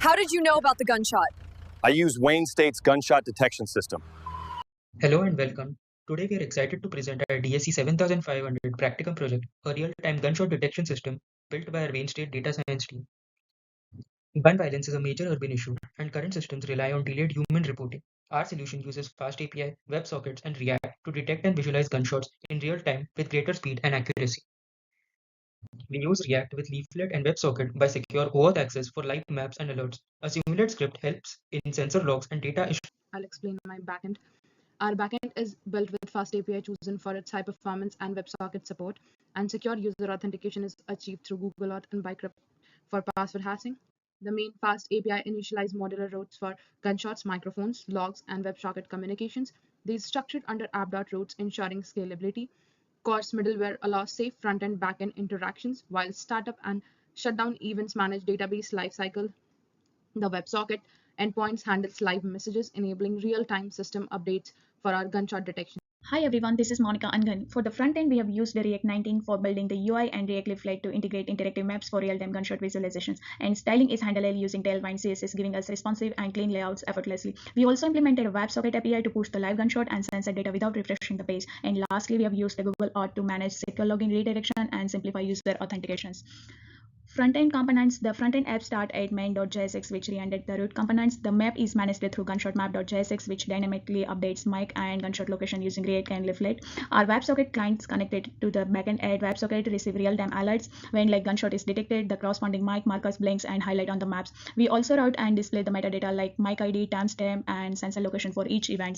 How did you know about the gunshot? I use Wayne State's gunshot detection system. Hello and welcome. Today we are excited to present our DSC 7500 practicum project, a real-time gunshot detection system built by our Wayne State data science team. Gun violence is a major urban issue, and current systems rely on delayed human reporting. Our solution uses fast API, WebSockets, and React to detect and visualize gunshots in real time with greater speed and accuracy. We use React with Leaflet and WebSocket by secure OAuth access for live maps and alerts. A simulate script helps in sensor logs and data issues. I'll explain my backend. Our backend is built with fast API chosen for its high performance and WebSocket support, and secure user authentication is achieved through Google Auth and Bicrypt for password hashing. The main fast API initialize modular routes for gunshots, microphones, logs, and WebSocket communications. These structured under app.routes, ensuring scalability. Course middleware allows safe front-end back-end interactions, while startup and shutdown events manage database lifecycle. The WebSocket endpoints handles live messages, enabling real-time system updates for our gunshot detection. Hi everyone, this is Monica Angan. For the front end, we have used React 19 for building the UI and React Leaflet to integrate interactive maps for real-time gunshot visualizations. And styling is handled using Tailwind CSS, giving us responsive and clean layouts effortlessly. We also implemented a WebSocket API to push the live gunshot and sensor data without refreshing the page. And lastly, we have used the Google Auth to manage secure login redirection and simplify user authentications. Front-end components, the front-end app start at main.jsx, which rendered the root components. The map is managed through gunshotmap.jsx, which dynamically updates mic and gunshot location using React and Leaflet. Our WebSocket clients connected to the backend at WebSocket receive real-time alerts when like gunshot is detected. The corresponding mic markers blinks and highlight on the maps. We also route and display the metadata like mic ID, timestamp, and sensor location for each event.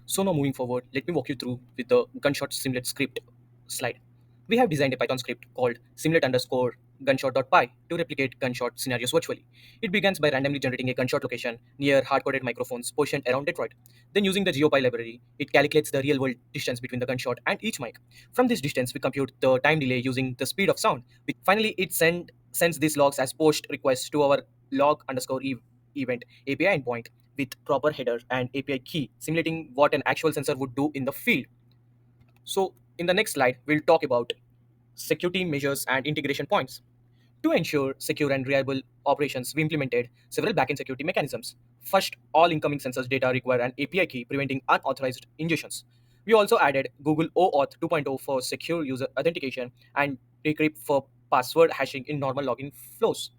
So now moving forward, let me walk you through with the gunshot simulate script slide. We have designed a Python script called simulate_gunshot.py to replicate gunshot scenarios virtually. It begins by randomly generating a gunshot location near hard-coded microphones positioned around Detroit. Then using the GeoPy library, it calculates the real-world distance between the gunshot and each mic. From this distance, we compute the time delay using the speed of sound. Finally, it sends these logs as post requests to our log_event API endpoint with proper header and API key, simulating what an actual sensor would do in the field. So in the next slide, we'll talk about security measures and integration points. To ensure secure and reliable operations, we implemented several backend security mechanisms. First, all incoming sensors data require an API key preventing unauthorized ingestions. We also added Google OAuth 2.0 for secure user authentication and Decrypt for password hashing in normal login flows.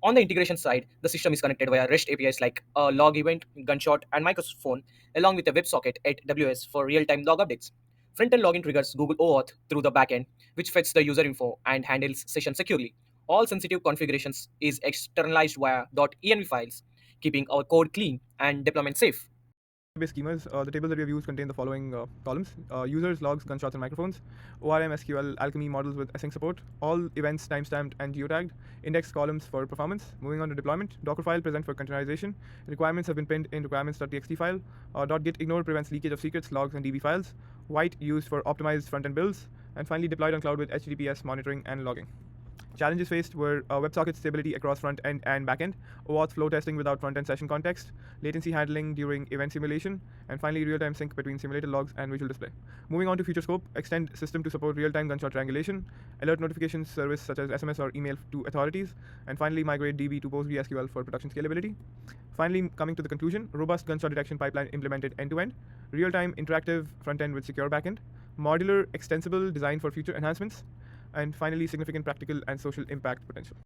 On the integration side, the system is connected via REST APIs like a log event, gunshot, and microphone, along with a WebSocket at AWS for real-time log updates. Front-end login triggers Google OAuth through the backend, which fetches the user info and handles session securely. All sensitive configurations is externalized via .env files, keeping our code clean and deployment safe. Database schemas, the tables that we have used contain the following columns: users, logs, gunshots, and microphones; ORM, SQL, Alchemy models with async support; all events timestamped and geotagged; index columns for performance. Moving on to deployment, Dockerfile present for containerization. Requirements have been pinned in requirements.txt file. .git ignore prevents leakage of secrets, logs, and DB files. White used for optimized front-end builds. And finally, deployed on cloud with HTTPS monitoring and logging. Challenges faced were WebSocket stability across front-end and back-end, OAuth flow testing without front-end session context, latency handling during event simulation, and finally real-time sync between simulated logs and visual display. Moving on to future scope, extend system to support real-time gunshot triangulation, alert notifications service such as SMS or email to authorities, and finally migrate DB to PostgreSQL for production scalability. Finally, coming to the conclusion, robust gunshot detection pipeline implemented end-to-end, real-time interactive front-end with secure back-end, modular extensible design for future enhancements, and finally significant practical and social impact potential.